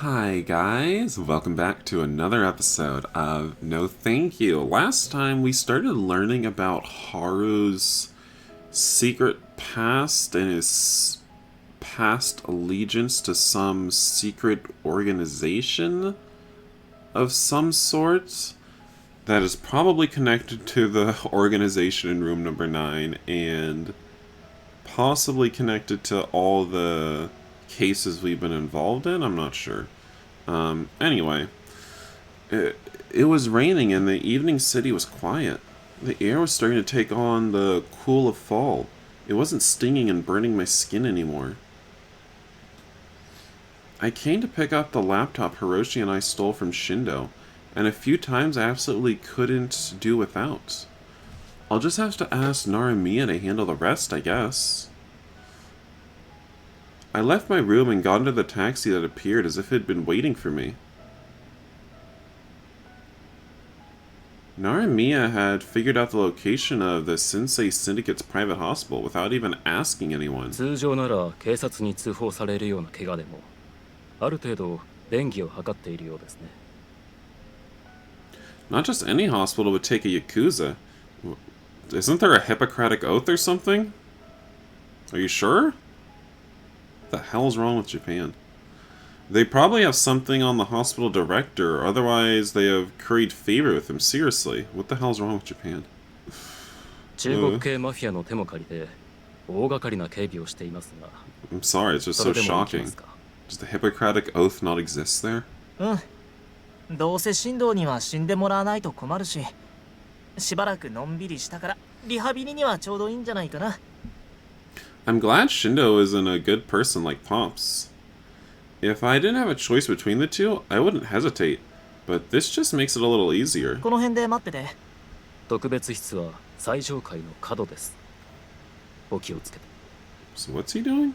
Hi guys, welcome back to another episode of No Thank You. Last time we started learning about Haru's secret past and his past allegiance to some secret organization of some sort that is probably connected to the organization in room number 9 and possibly connected to all the cases we've been involved in. I'm not sure. Anyway, it was raining and the evening city was quiet. The air was starting to take on the cool of fall. It wasn't stinging and burning my skin anymore. I came to pick up the laptop Hiroshi and I stole from Shindo, and a few times I absolutely couldn't do without. I'll just have to ask Naramiya to handle the rest, I guess. I left my room and got into the taxi that appeared as if it had been waiting for me. Naramiya had figured out the location of the Sensei Syndicate's private hospital without even asking anyone. 通常なら警察に通報されるような怪我でもある程度便宜を図っているようですね。 Not just any hospital would take a Yakuza. Isn't there a Hippocratic oath or something? Are you sure? What the hell's wrong with Japan? They probably have something on the hospital director, otherwise they have curried favor with him. Seriously, what the hell's wrong with Japan? 中国系マフィアの手も借りて大掛かりな警備をしていますが。 I'm sorry, it's just so shocking. Does the Hippocratic oath not exist there? どうせ神道には死んでもらわないと困るし、しばらくのんびりしたからリハビリにはちょうどいいんじゃないかな。 I'm glad Shindo isn't a good person like Pops. If I didn't have a choice between the two, I wouldn't hesitate. But this just makes it a little easier. この辺で待ってて。特別室は最上階の角です。お気をつけて。 So what's he doing?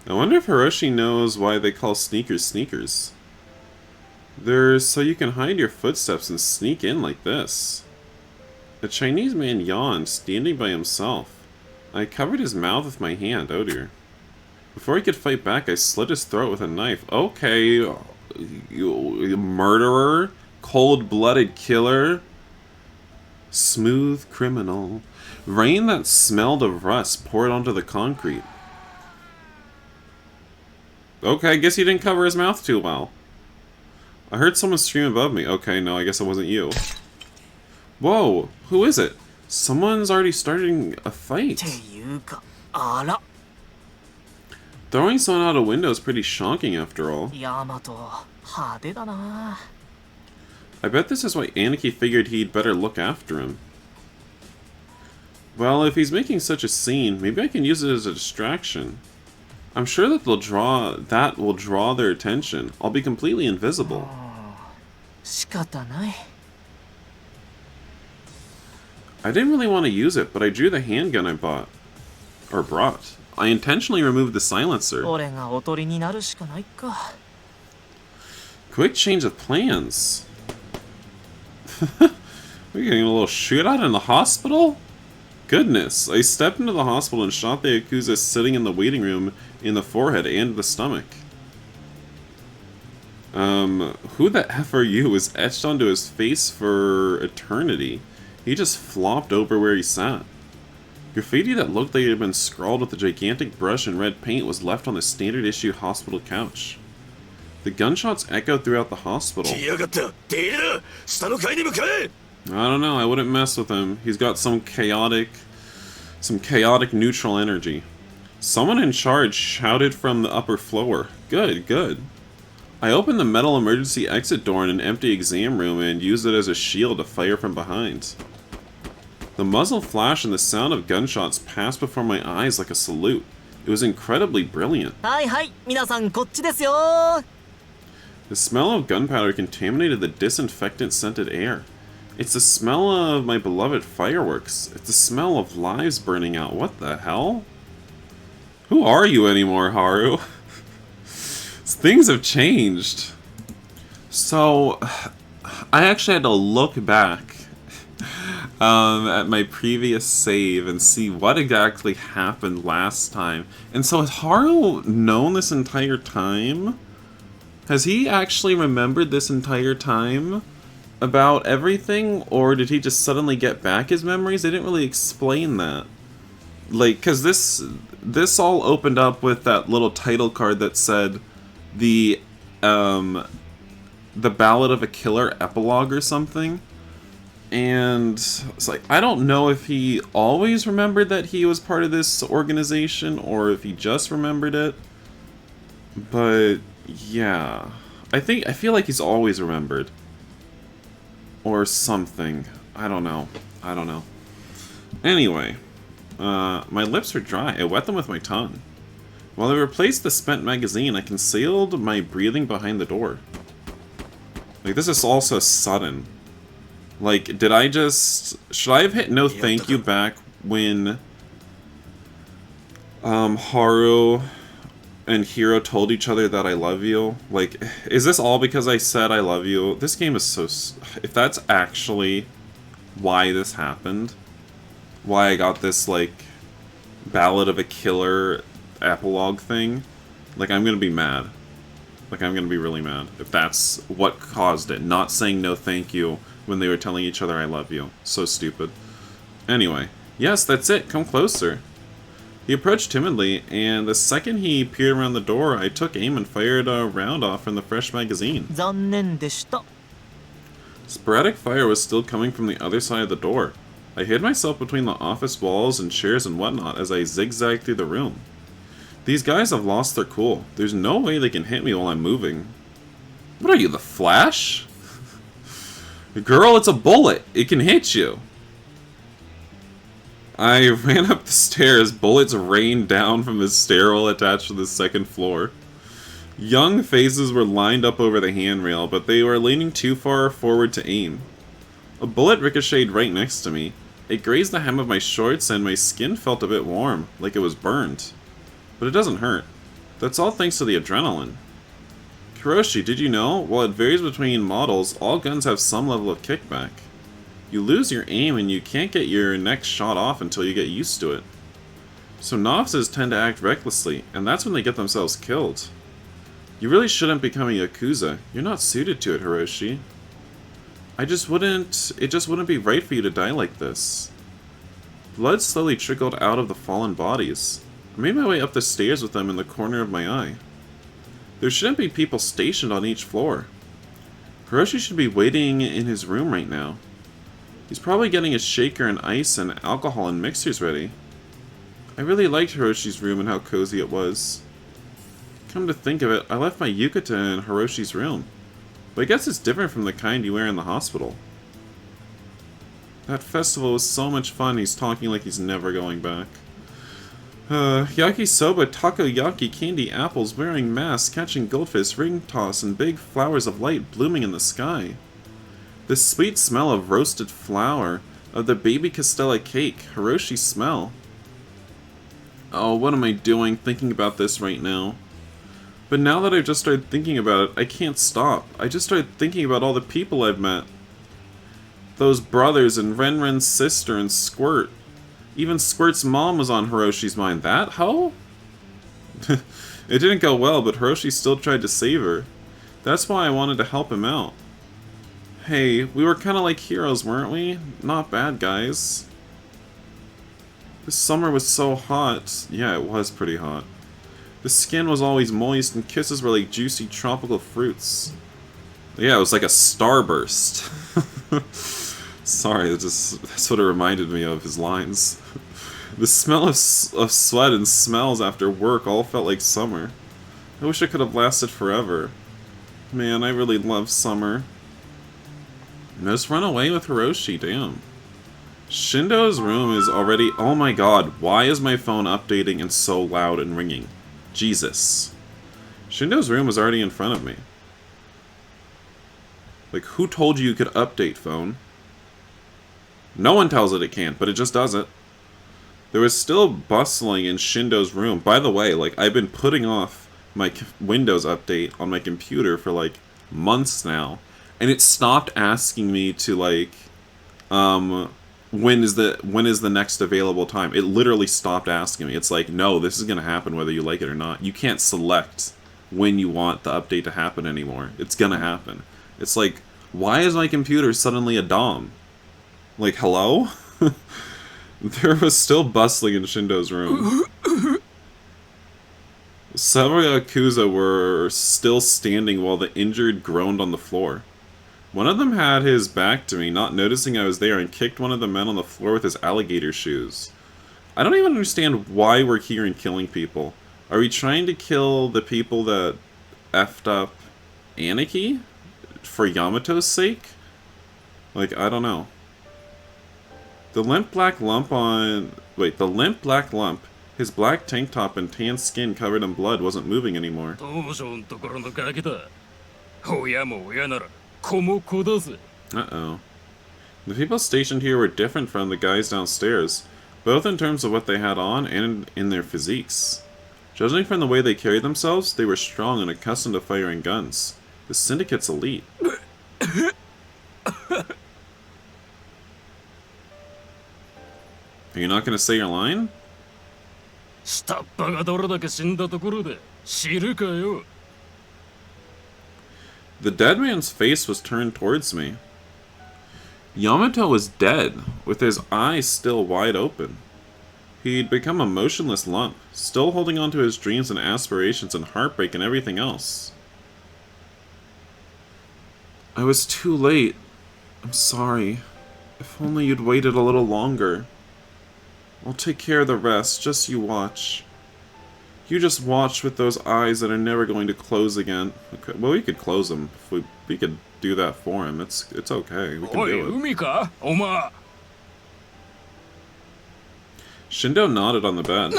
I wonder if Hiroshi knows why they call sneakers sneakers. They're so you can hide your footsteps and sneak in like this. A Chinese man yawned, standing by himself. I covered his mouth with my hand, oh dear. Before he could fight back, I slit his throat with a knife. Okay, you murderer, cold-blooded killer, smooth criminal. Rain that smelled of rust poured onto the concrete. Okay, I guess he didn't cover his mouth too well. I heard someone scream above me. Okay, no, I guess it wasn't you. Whoa, who is it? Someone's already starting a fight. Throwing someone out a window is pretty shocking after all. I bet this is why Aniki figured he'd better look after him. Well, if he's making such a scene, maybe I can use it as a distraction. I'm sure that that will draw their attention. I'll be completely invisible. I didn't really want to use it, but I drew the handgun I bought. Or brought. I intentionally removed the silencer. Quick change of plans. We're getting a little shootout in the hospital? Goodness, I stepped into the hospital and shot the Yakuza sitting in the waiting room in the forehead and the stomach. Who the F are you was etched onto his face for eternity. He just flopped over where he sat. Graffiti that looked like it had been scrawled with a gigantic brush and red paint was left on the standard issue hospital couch. The gunshots echoed throughout the hospital. I don't know, I wouldn't mess with him. He's got some chaotic neutral energy. Someone in charge shouted from the upper floor. Good, good. I opened the metal emergency exit door in an empty exam room and used it as a shield to fire from behind. The muzzle flashed and the sound of gunshots passed before my eyes like a salute. It was incredibly brilliant. The smell of gunpowder contaminated the disinfectant-scented air. It's the smell of my beloved fireworks. It's the smell of lives burning out. What the hell? Who are you anymore, Haru? Things have changed. So, I actually had to look back at my previous save and see what exactly happened last time. And so has Haru known this entire time? Has he actually remembered this entire time about everything? Or did he just suddenly get back his memories? They didn't really explain that. Like, because this all opened up with that little title card that said the Ballad of a Killer epilogue or something. And it's like, I don't know if he always remembered that he was part of this organization or if he just remembered it. But yeah, I feel like he's always remembered. Or something. I don't know. Anyway, my lips are dry. I wet them with my tongue. While I replaced the spent magazine, I concealed my breathing behind the door. Like, this is also sudden. Like, should I have hit no thank you back when Haru and Hiro told each other that I love you? Like, is this all because I said I love you? This game is so... If that's actually why this happened, why I got this, like, Ballad of a Killer epilogue thing, like, I'm gonna be mad. Like, I'm gonna be really mad if that's what caused it. Not saying no thank you when they were telling each other I love you. So stupid. Anyway, yes, that's it. Come closer. He approached timidly, and the second he peered around the door, I took aim and fired a round off from the fresh magazine. 残念でした。 Sporadic fire was still coming from the other side of the door. I hid myself between the office walls and chairs and whatnot as I zigzagged through the room. These guys have lost their cool. There's no way they can hit me while I'm moving. What are you, the Flash? Girl, it's a bullet. It can hit you. I ran up the stairs. Bullets rained down from the stairwell attached to the second floor. Young faces were lined up over the handrail, but they were leaning too far forward to aim. A bullet ricocheted right next to me. It grazed the hem of my shorts and my skin felt a bit warm, like it was burned. But it doesn't hurt. That's all thanks to the adrenaline. Hiroshi, did you know? While it varies between models, all guns have some level of kickback. You lose your aim and you can't get your next shot off until you get used to it. So novices tend to act recklessly, and that's when they get themselves killed. You really shouldn't become a Yakuza. You're not suited to it, Hiroshi. It just wouldn't be right for you to die like this. Blood slowly trickled out of the fallen bodies. I made my way up the stairs with them in the corner of my eye. There shouldn't be people stationed on each floor. Hiroshi should be waiting in his room right now. He's probably getting his shaker and ice and alcohol and mixers ready. I really liked Hiroshi's room and how cozy it was. Come to think of it, I left my yukata in Hiroshi's room. But I guess it's different from the kind you wear in the hospital. That festival was so much fun, he's talking like he's never going back. Yakisoba, takoyaki, candy, apples, wearing masks, catching goldfish, ring toss, and big flowers of light blooming in the sky. The sweet smell of roasted flour, of the baby Castella cake, Hiroshi smell. Oh, what am I doing thinking about this right now? But now that I've just started thinking about it, I can't stop. I just started thinking about all the people I've met. Those brothers and Renren's sister and Squirt. Even Squirt's mom was on Hiroshi's mind. That hoe? It didn't go well, but Hiroshi still tried to save her. That's why I wanted to help him out. Hey, we were kinda like heroes, weren't we? Not bad, guys. This summer was so hot. Yeah, it was pretty hot. The skin was always moist and kisses were like juicy tropical fruits. Yeah, it was like a starburst. Sorry, that's what it reminded me of, his lines. The smell of sweat and smells after work all felt like summer. I wish it could have lasted forever. Man, I really love summer. Just run away with Hiroshi, damn. Shindo's room is already... Oh my god, why is my phone updating and so loud and ringing? Jesus. Shindo's room was already in front of me. Like, who told you could update, phone? No one tells it can't, but it just does it. There was still bustling in Shindo's room. By the way, like, I've been putting off my Windows update on my computer for, like, months now. And it stopped asking me to, like, when is the next available time? It literally stopped asking me. It's like, no, this is going to happen whether you like it or not. You can't select when you want the update to happen anymore. It's going to happen. It's like, why is my computer suddenly a DOM? Like, hello? There was still bustling in Shindo's room. Several Yakuza were still standing while the injured groaned on the floor. One of them had his back to me, not noticing I was there, and kicked one of the men on the floor with his alligator shoes. I don't even understand why we're here and killing people. Are we trying to kill the people that effed up Aniki? For Yamato's sake? Like, I don't know. The limp black lump, his black tank top and tan skin covered in blood, wasn't moving anymore. Uh-oh. The people stationed here were different from the guys downstairs, both in terms of what they had on and in their physiques. Judging from the way they carried themselves, they were strong and accustomed to firing guns. The syndicate's elite. Are you not going to say your line? The dead man's face was turned towards me. Yamato was dead, with his eyes still wide open. He'd become a motionless lump, still holding on to his dreams and aspirations and heartbreak and everything else. I was too late. I'm sorry. If only you'd waited a little longer. I'll take care of the rest, just you watch. You just watch with those eyes that are never going to close again. Okay, well, we could close them. If we could do that for him. It's okay. We can do it. Shindo nodded on the bed.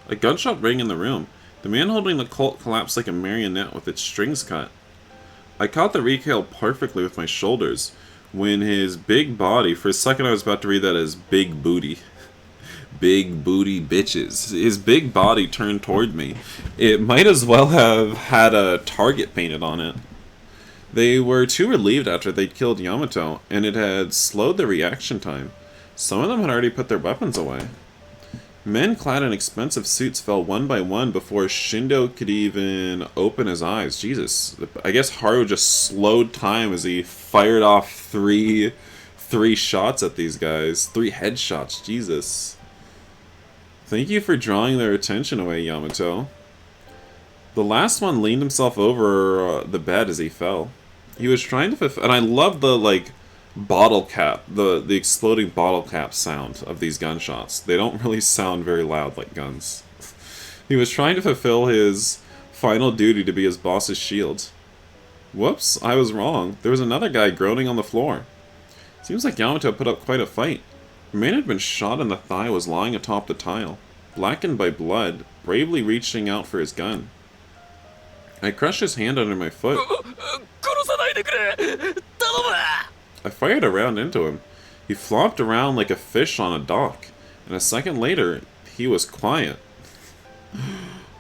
A gunshot rang in the room. The man holding the Colt collapsed like a marionette with its strings cut. I caught the recoil perfectly with my shoulders, when his big body, for a second I was about to read that as big booty. Big booty bitches. His big body turned toward me. It might as well have had a target painted on it. They were too relieved after they'd killed Yamato, and it had slowed their reaction time. Some of them had already put their weapons away. Men clad in expensive suits fell one by one before Shindo could even open his eyes. Jesus. I guess Haru just slowed time as he fired off three shots at these guys. 3 headshots. Jesus. Thank you for drawing their attention away, Yamato. The last one leaned himself over the bed as he fell. He was trying to and I love the, like, bottle cap, the exploding bottle cap sound of these gunshots. They don't really sound very loud like guns. He was trying to fulfill his final duty to be his boss's shield. Whoops, I was wrong. There was another guy groaning on the floor. Seems like Yamato put up quite a fight. The man had been shot in the thigh, was lying atop the tile, blackened by blood, bravely reaching out for his gun. I crushed his hand under my foot. I fired a round into him. He flopped around like a fish on a dock, and a second later, he was quiet.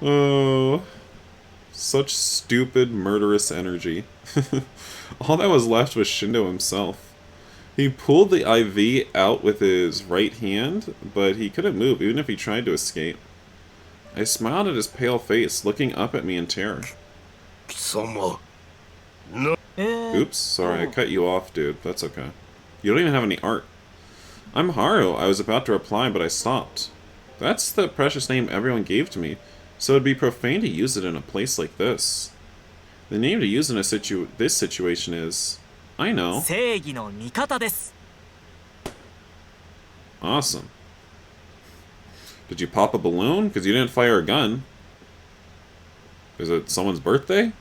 Oh, such stupid, murderous energy. All that was left was Shindo himself. He pulled the IV out with his right hand, but he couldn't move, even if he tried to escape. I smiled at his pale face, looking up at me in terror. Oops, sorry, I cut you off, dude. That's okay. You don't even have any art. I'm Haru, I was about to reply, but I stopped. That's the precious name everyone gave to me, so it'd be profane to use it in a place like this. The name to use in this situation is... I know. Awesome. Did you pop a balloon? Because you didn't fire a gun. Is it someone's birthday?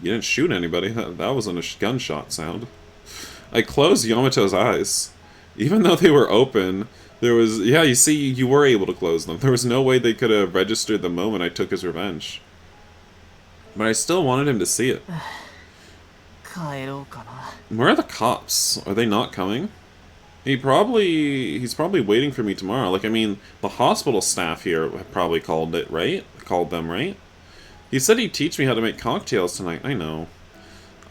You didn't shoot anybody. That wasn't a gunshot sound. I closed Yamato's eyes. Even though they were open, there was... Yeah, you see, you were able to close them. There was no way they could have registered the moment I took his revenge. But I still wanted him to see it. Where are the cops? Are they not coming? He's probably waiting for me tomorrow. Like, I mean, the hospital staff here probably called them, right? He said he'd teach me how to make cocktails tonight. I know.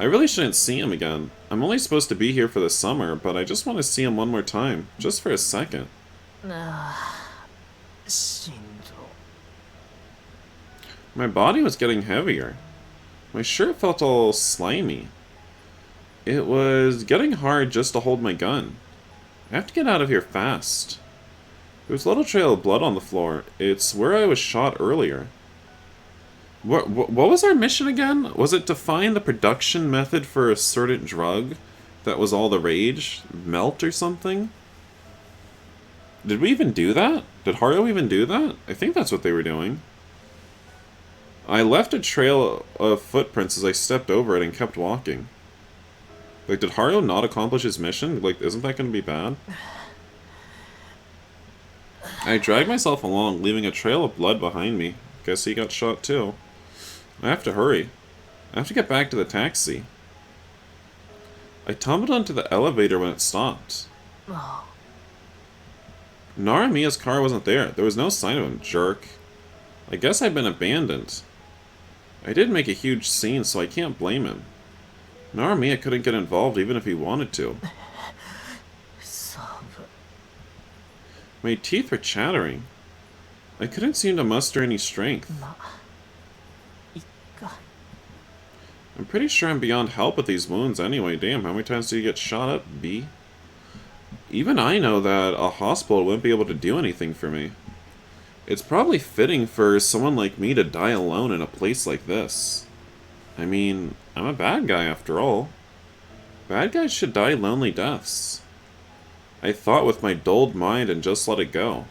I really shouldn't see him again. I'm only supposed to be here for the summer, but I just want to see him one more time, just for a second. 心臓 My body was getting heavier. My shirt felt all slimy. It was getting hard just to hold my gun. I have to get out of here fast. There's a little trail of blood on the floor. It's where I was shot earlier. What was our mission again? Was it to find the production method for a certain drug that was all the rage? Melt or something? Did we even do that? Did Haru even do that? I think that's what they were doing. I left a trail of footprints as I stepped over it and kept walking. Like, did Haru not accomplish his mission? Like, isn't that going to be bad? I dragged myself along, leaving a trail of blood behind me. Guess he got shot too. I have to hurry. I have to get back to the taxi. I tumbled onto the elevator when it stopped. Naramiya's car wasn't there. There was no sign of him, jerk. I guess I've been abandoned. I did make a huge scene, so I can't blame him. Naramiya couldn't get involved even if he wanted to. My teeth were chattering. I couldn't seem to muster any strength. I'm pretty sure I'm beyond help with these wounds anyway. Damn, how many times do you get shot up, B? Even I know that a hospital wouldn't be able to do anything for me. It's probably fitting for someone like me to die alone in a place like this. I mean, I'm a bad guy after all. Bad guys should die lonely deaths. I thought with my dulled mind and just let it go.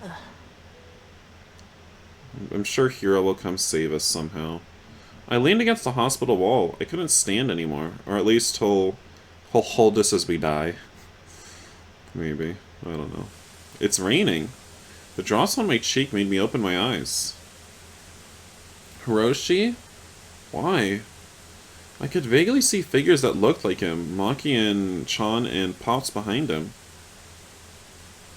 I'm sure Hiro will come save us somehow. I leaned against the hospital wall. I couldn't stand anymore. Or at least he'll hold us as we die. Maybe. I don't know. It's raining. The drops on my cheek made me open my eyes. Hiroshi? Why? I could vaguely see figures that looked like him. Maki and Chan and Pops behind him.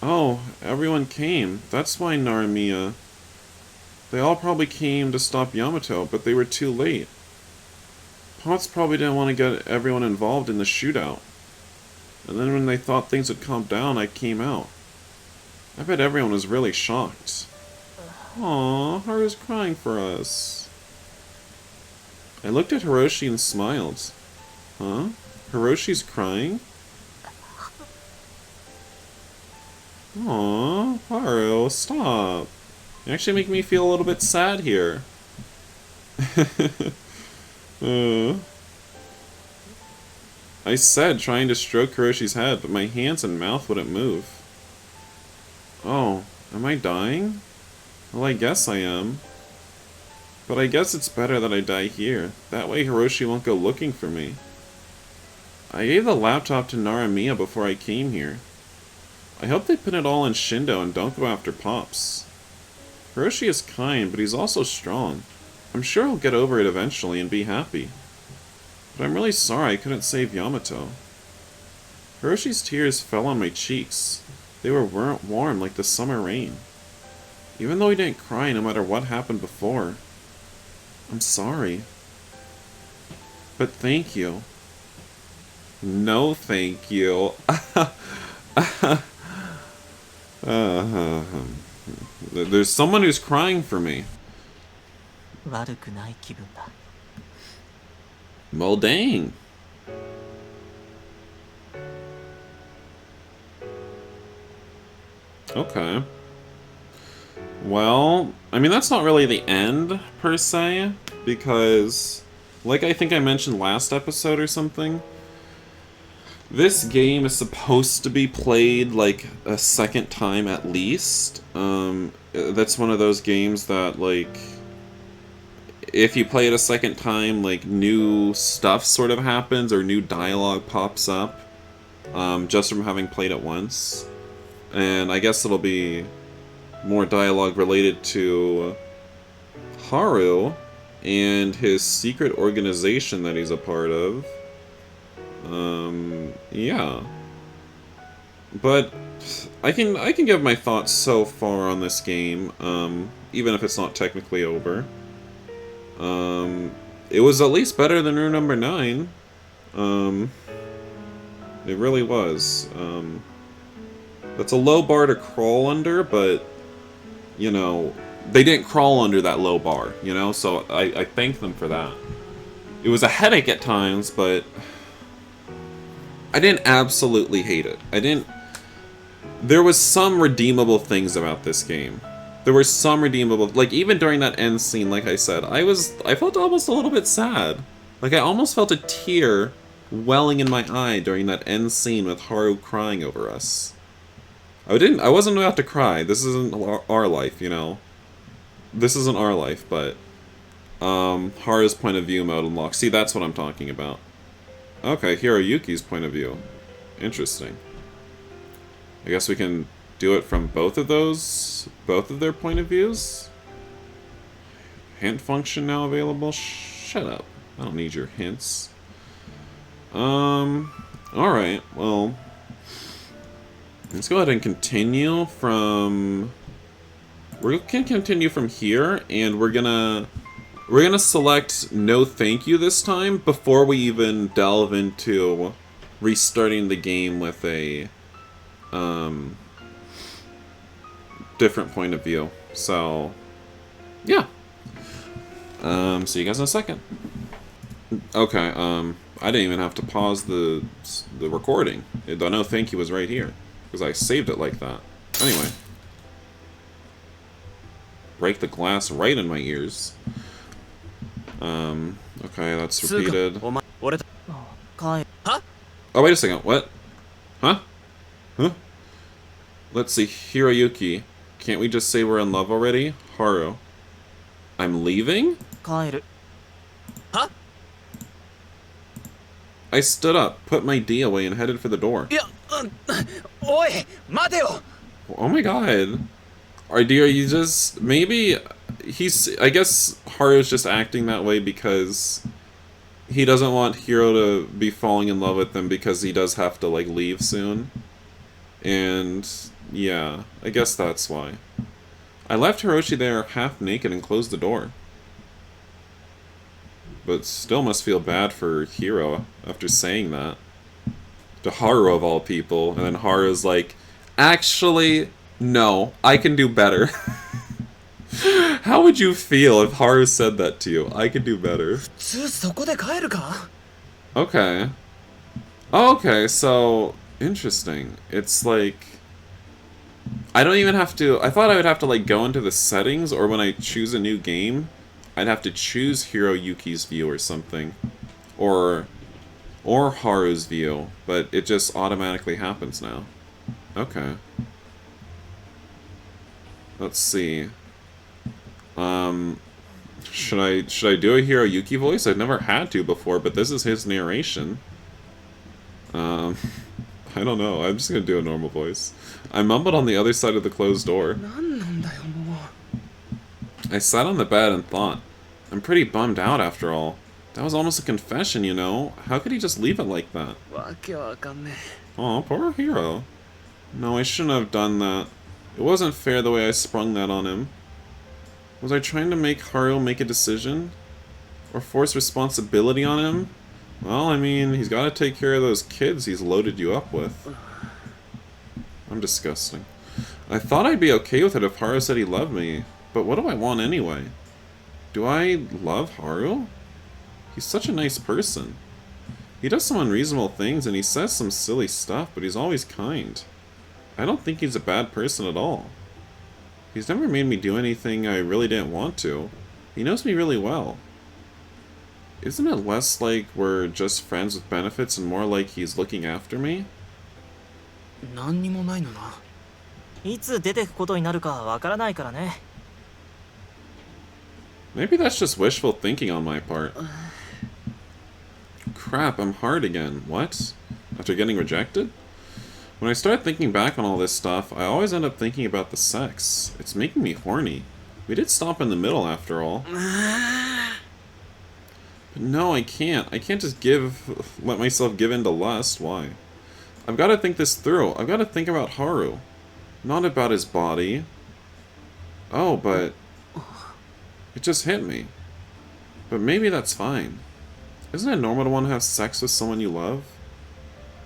Oh, everyone came. That's why Naramiya... They all probably came to stop Yamato, but they were too late. Pops probably didn't want to get everyone involved in the shootout. And then when they thought things would calm down, I came out. I bet everyone was really shocked. Aww, Haru's crying for us. I looked at Hiroshi and smiled. Huh? Hiroshi's crying? Aww, Haru, stop. You actually make me feel a little bit sad here. I said trying to stroke Hiroshi's head, but my hands and mouth wouldn't move. Oh, am I dying? Well, I guess I am. But I guess it's better that I die here. That way Hiroshi won't go looking for me. I gave the laptop to Naramiya before I came here. I hope they put it all in Shindo and don't go after Pops. Hiroshi is kind, but he's also strong. I'm sure he'll get over it eventually and be happy. But I'm really sorry I couldn't save Yamato. Hiroshi's tears fell on my cheeks. They were warm like the summer rain. Even though he didn't cry no matter what happened before. I'm sorry. But thank you. No thank you. There's someone who's crying for me. 悪くない気分だ Well, dang. Okay. Well, I mean, that's not really the end, per se, because, like I think I mentioned last episode or something, this game is supposed to be played, like, a second time at least. That's one of those games that, like, if you play it a second time, like, new stuff sort of happens, or new dialogue pops up, just from having played it once. And I guess it'll be more dialogue related to Haru and his secret organization that he's a part of. Yeah. But I can give my thoughts so far on this game, even if it's not technically over. It was at least better than Rune number 9. It really was. That's a low bar to crawl under, but, you know, they didn't crawl under that low bar, you know? So I thank them for that. It was a headache at times, but I didn't absolutely hate it. There was some redeemable things about this game. There were some redeemable, like even during that end scene, like I said, I felt almost a little bit sad. Like I almost felt a tear welling in my eye during that end scene with Haru crying over us. I wasn't about to cry. This isn't our life, you know. This isn't our life, but Haru's point of view mode unlocked. See, that's what I'm talking about. Okay, Hiroyuki's point of view. Interesting. I guess we can do it from both of their point of views. Hint function now available? Shut up. I don't need your hints. Alright, well, let's go ahead and continue from... We can continue from here, and we're gonna select no thank you this time before we even delve into restarting the game with a different point of view. So yeah. See you guys in a second. Okay, I didn't even have to pause the recording. The no thank you was right here because I saved it like that. Anyway. Break the glass right in my ears. Okay, that's repeated. Oh, wait a second. What? Huh? Huh? Let's see. Hiroyuki. Can't we just say we're in love already? Haru. I'm leaving? Huh? I stood up, put my D away, and headed for the door. Oh my god. Are you just... Maybe... I guess Haru's just acting that way because he doesn't want Hiro to be falling in love with him because he does have to, like, leave soon. And, yeah, I guess that's why. I left Hiroshi there half naked and closed the door. But still must feel bad for Hiro after saying that. To Haru of all people. And then Haru's like, actually, no, I can do better. How would you feel if Haru said that to you? I can do better. Okay. Okay, so... Interesting. It's like... I don't even have to... I thought I would have to like go into the settings, or when I choose a new game, I'd have to choose Hiroyuki's view or something. Or Haru's view, but it just automatically happens now. Okay. Let's see. Should I do a Hiroyuki voice? I've never had to before, but this is his narration. I don't know. I'm just gonna do a normal voice. I mumbled on the other side of the closed door. I sat on the bed and thought, I'm pretty bummed out after all. That was almost a confession, you know? How could he just leave it like that? Aw, poor Hiro. No, I shouldn't have done that. It wasn't fair the way I sprung that on him. Was I trying to make Haru make a decision? Or force responsibility on him? Well, I mean, he's got to take care of those kids he's loaded you up with. I'm disgusting. I thought I'd be okay with it if Haru said he loved me, but what do I want anyway? Do I love Haru? He's such a nice person. He does some unreasonable things and he says some silly stuff, but he's always kind. I don't think he's a bad person at all. He's never made me do anything I really didn't want to. He knows me really well. Isn't it less like we're just friends with benefits and more like he's looking after me? Maybe that's just wishful thinking on my part. Crap, I'm hard again. What? After getting rejected? When I start thinking back on all this stuff, I always end up thinking about the sex. It's making me horny. We did stop in the middle after all. But no, I can't. I can't just let myself give in to lust. Why? I've got to think this through. I've got to think about Haru. Not about his body. Oh, but... It just hit me. But maybe that's fine. Isn't it normal to want to have sex with someone you love?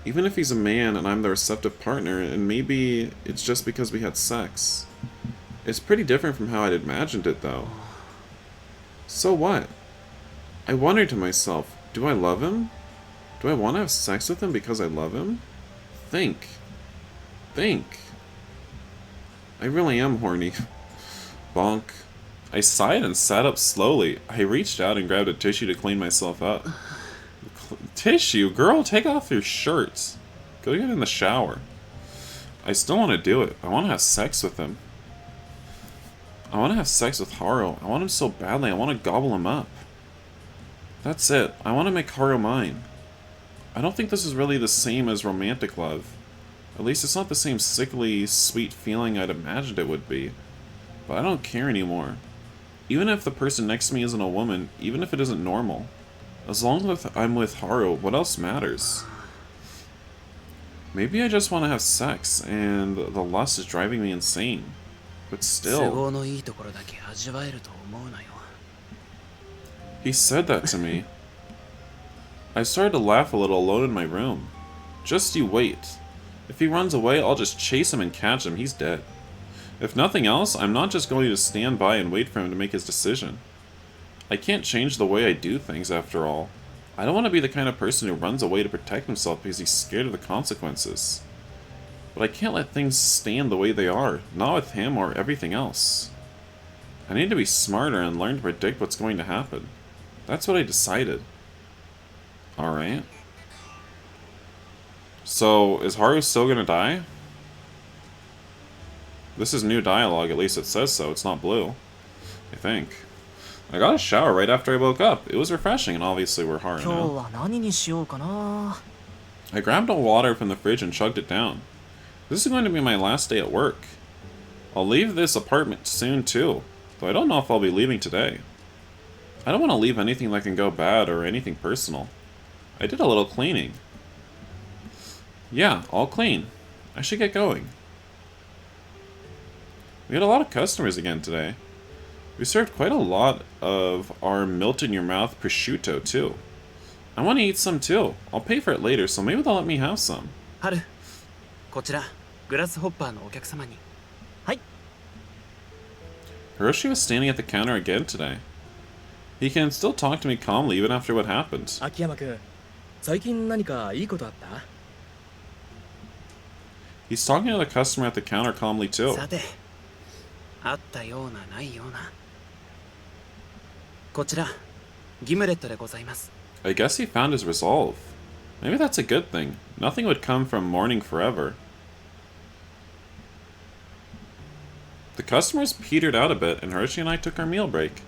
Even if he's a man and I'm the receptive partner, and maybe it's just because we had sex. It's pretty different from how I'd imagined it, though. So what? I wondered to myself, do I love him? Do I want to have sex with him because I love him? Think. Think. I really am horny. Bonk. I sighed and sat up slowly. I reached out and grabbed a tissue to clean myself up. Tissue? Girl, take off your shirt. Go get in the shower. I still want to do it. I want to have sex with him. I want to have sex with Haru. I want him so badly. I want to gobble him up. That's it. I want to make Haru mine. I don't think this is really the same as romantic love. At least it's not the same sickly, sweet feeling I'd imagined it would be. But I don't care anymore. Even if the person next to me isn't a woman, even if it isn't normal. As long as I'm with Haru, what else matters? Maybe I just want to have sex, and the lust is driving me insane. But still... He said that to me. I started to laugh a little alone in my room. Just you wait. If he runs away, I'll just chase him and catch him. He's dead. If nothing else, I'm not just going to stand by and wait for him to make his decision. I can't change the way I do things, after all. I don't want to be the kind of person who runs away to protect himself because he's scared of the consequences. But I can't let things stand the way they are, not with him or everything else. I need to be smarter and learn to predict what's going to happen. That's what I decided. Alright. So, is Haru still gonna die? This is new dialogue, at least it says so. It's not blue. I think. I got a shower right after I woke up. It was refreshing, and obviously we're Haru now. I grabbed a water from the fridge and chugged it down. This is going to be my last day at work. I'll leave this apartment soon too, though I don't know if I'll be leaving today. I don't want to leave anything that can go bad or anything personal. I did a little cleaning. Yeah, all clean. I should get going. We had a lot of customers again today. We served quite a lot of our melt-in-your-mouth prosciutto, too. I want to eat some, too. I'll pay for it later, so maybe they'll let me have some. Haru, こちらグラスホッパーのお客様に。はい。 Hiroshi was standing at the counter again today. He can still talk to me calmly even after what happened. 秋山君、最近何かいいことあった？ He's talking to the customer at the counter calmly, too. さて、あったようなないような。こちら、ギムレットでございます。 I guess he found his resolve. Maybe that's a good thing. Nothing would come from mourning forever. The customers petered out a bit, and Hiroshi and I took our meal break.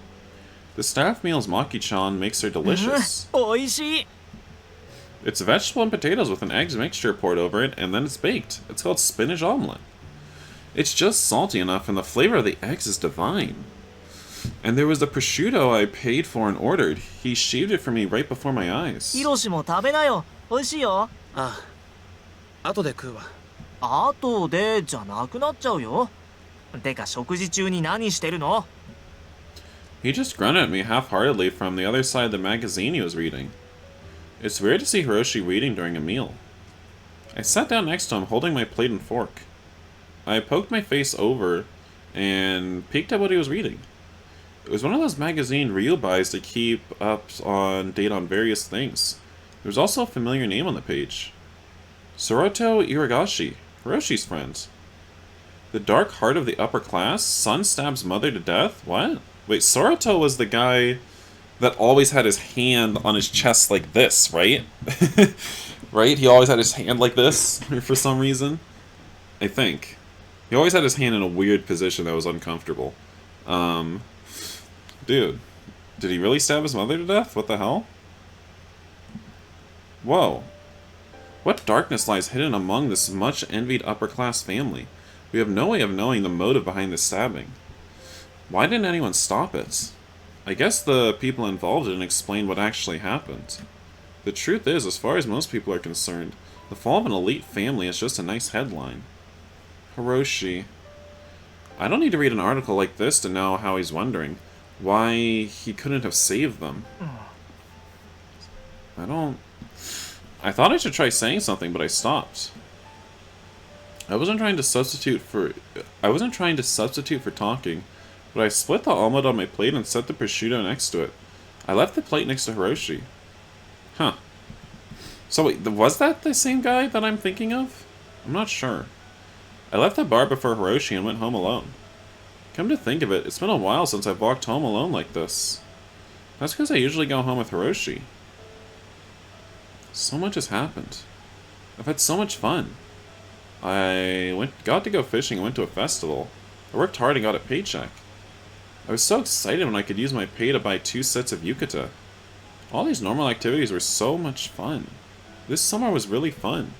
The staff meal's Maki-chan makes her delicious. おいしい。 It's vegetable and potatoes with an eggs mixture poured over it, and then it's baked. It's called spinach omelet. It's just salty enough, and the flavor of the eggs is divine. And there was the prosciutto I paid for and ordered. He shaved it for me right before my eyes. ヒロシも食べなよ。おいしいよ。ああ、後で食うわ。後でじゃなくなっちゃうよ。てか食事中に何してるの？ He just grunted at me half-heartedly from the other side of the magazine he was reading. It's weird to see Hiroshi reading during a meal. I sat down next to him holding my plate and fork. I poked my face over and peeked at what he was reading. It was one of those magazine ryubais to keep up on date on various things. There was also a familiar name on the page. Soroto Iragashi, Hiroshi's friend. The dark heart of the upper class? Son stabs mother to death? What? Wait, Soroto was the guy that always had his hand on his chest like this, right? Right? He always had his hand like this, for some reason. I think. He always had his hand in a weird position that was uncomfortable. Dude. Did he really stab his mother to death? What the hell? Whoa. What darkness lies hidden among this much-envied upper-class family? We have no way of knowing the motive behind the stabbing. Why didn't anyone stop it? I guess the people involved didn't explain what actually happened. The truth is, as far as most people are concerned, the fall of an elite family is just a nice headline. Hiroshi. I don't need to read an article like this to know how he's wondering why he couldn't have saved them. I thought I should try saying something, but I stopped. I wasn't trying to substitute for talking, but I split the omelet on my plate and set the prosciutto next to it. I left the plate next to Hiroshi. Huh. So wait, was that the same guy that I'm thinking of? I'm not sure. I left the bar before Hiroshi and went home alone. Come to think of it, it's been a while since I've walked home alone like this. That's because I usually go home with Hiroshi. So much has happened. I've had so much fun. I got to go fishing and went to a festival. I worked hard and got a paycheck. I was so excited when I could use my pay to buy 2 sets of yukata. All these normal activities were so much fun. This summer was really fun.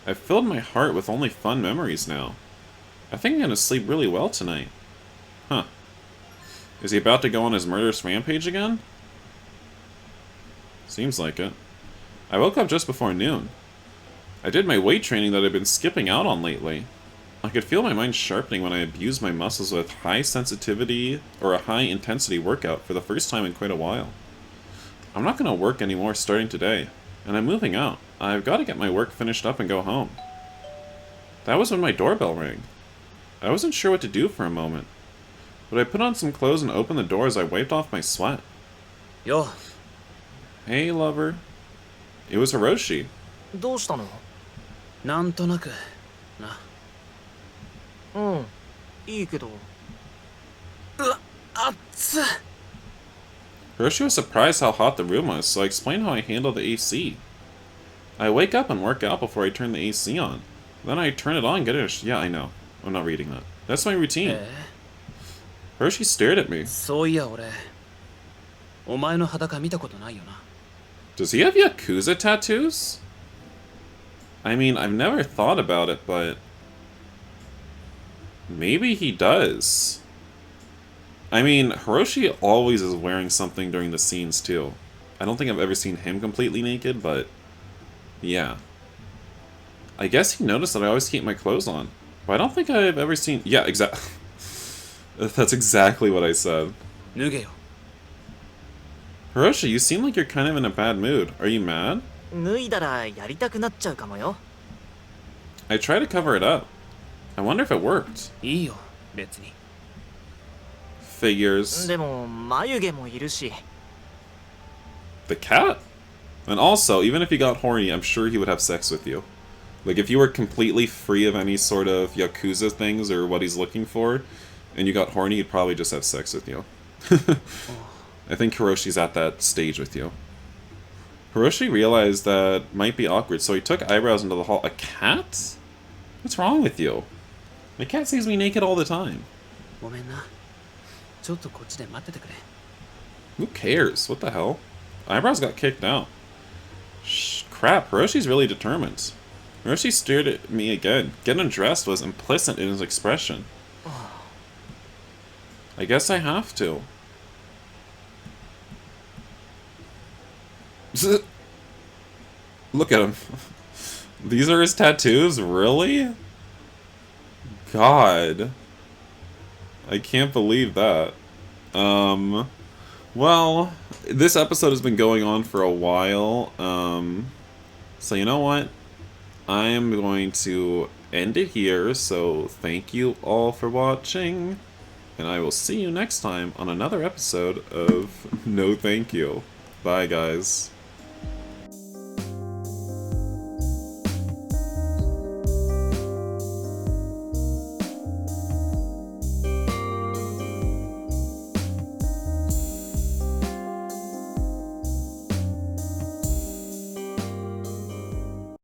I've filled my heart with only fun memories now. I think I'm gonna sleep really well tonight. Huh. Is he about to go on his murderous rampage again? Seems like it. I woke up just before noon. I did my weight training that I've been skipping out on lately. I could feel my mind sharpening when I abused my muscles with high sensitivity or a high intensity workout for the first time in quite a while. I'm not going to work anymore starting today, and I'm moving out. I've got to get my work finished up and go home. That was when my doorbell rang. I wasn't sure what to do for a moment, but I put on some clothes and opened the door as I wiped off my sweat. Yo. Hey, lover. It was Hiroshi. どうしたの？なんとなくな。うん、いいけど。熱っ。 Hiroshi was surprised how hot the room was, so I explained how I handle the AC. I wake up and work out before I turn the AC on. Then I turn it on and get it. Yeah, I know. I'm not reading that. That's my routine. Hiroshi stared at me. そういや俺、お前の裸見たことないよな。 Does he have Yakuza tattoos? I mean, I've never thought about it, but maybe he does. I mean, Hiroshi always is wearing something during the scenes, too. I don't think I've ever seen him completely naked, but yeah. I guess he noticed that I always keep my clothes on. But I don't think I've ever seen... Yeah, exactly. That's exactly what I said. 脱げよ。 Hiroshi, you seem like you're kind of in a bad mood. Are you mad? 脱いだらやりたくなっちゃうかもよ。I try to cover it up. I wonder if it worked. いいよ、別に。 Figures. でも眉毛もいるし。 The cat? And also, even if he got horny, I'm sure he would have sex with you. Like, if you were completely free of any sort of Yakuza things or what he's looking for, and you got horny, he'd probably just have sex with you. I think Hiroshi's at that stage with you. Hiroshi realized that might be awkward, so he took eyebrows into the hall. A cat? What's wrong with you? My cat sees me naked all the time. ごめんな。ちょっとこっちで待っててくれ。 Who cares? What the hell? Eyebrows got kicked out. Shh, crap, Hiroshi's really determined. Hiroshi stared at me again. Getting undressed was implicit in his expression. I guess I have to. Look at him. These are his tattoos? Really? God. I can't believe that. Well, this episode has been going on for a while. So you know what? I am going to end it here, so thank you all for watching. And I will see you next time on another episode of No Thank You. Bye, guys.